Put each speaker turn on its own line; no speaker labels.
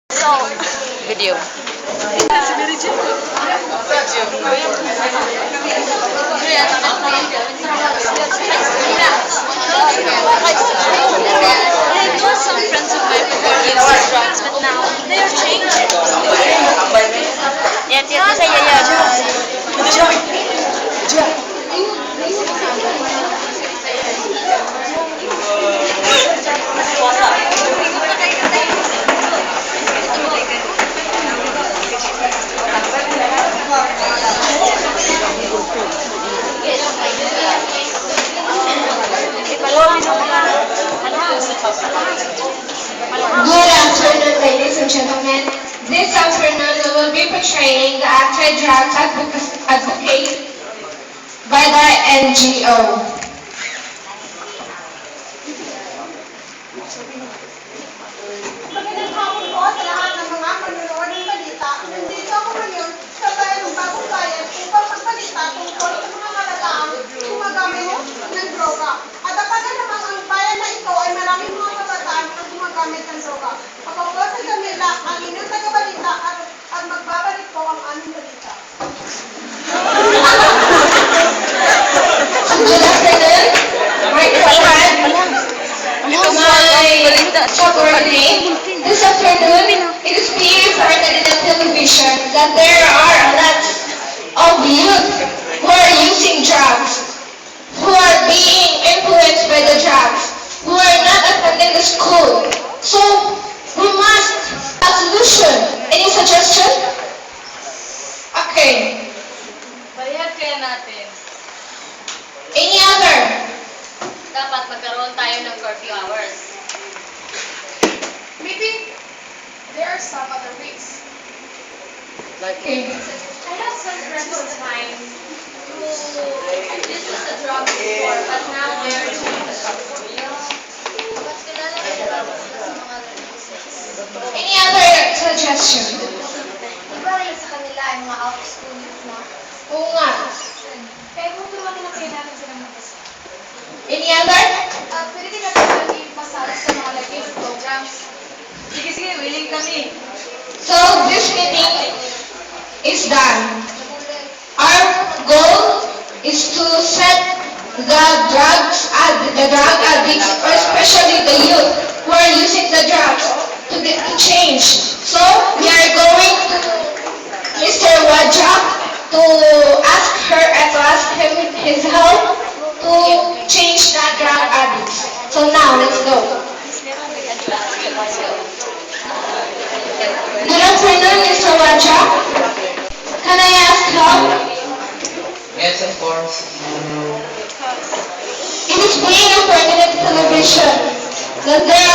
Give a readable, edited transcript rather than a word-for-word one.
So, video. I know some friends of mine before used drugs, but now they are changed. Yan, yan sa yaya.
Good afternoon, ladies and gentlemen. This afternoon we will be portraying the anti-drugs advocate by the NGO.
Magandang hapon po sa lahat ng mga manonood ng balita. Nandito ako ngayon sa bayan ng Bagong Bayan upang magbalita tungkol sa mga kalataang gumagamit ng droga. At kapag naman ang bayan na ito ay maraming mga kabataan na gumagamit ng droga. Ako po sa Camila, ang inyong tagabalita at magbabalik po ang aming balita.
Good afternoon. My subordinate. This afternoon, it is being reported in the television that there are a lot of youth who are using drugs, who are being influenced by the drugs, who are not attending the school. So, we must have a solution. Any suggestion? Okay.
Bayad kaya natin.
Any other?
Dapat magkaroon tayo ng curfew hours.
Maybe there are some other ways.
Okay.
I have some friends of mine who this was a drug before, but now they're changed. But kilala ko sila sa mga reasons.
Any other suggestion?
Diba rin sa kanila ay mga out-of-school youth na?
Oo nga.
Kaya kung turuan na kayo natin silang magbasa.
Any other?
Pwede din natin silang ipasali sa mga like programs. Sige, willing kami.
So this meeting is done. Our goal is to set the drug addicts, or especially the youth who are using the drugs, to get to change. So we are going to Mr. Wajak to ask him his help to change the drug addicts. So now let's go. Good afternoon, Mr. Wajak. Can I ask help?
Yes, of course.
It is being reported on television that there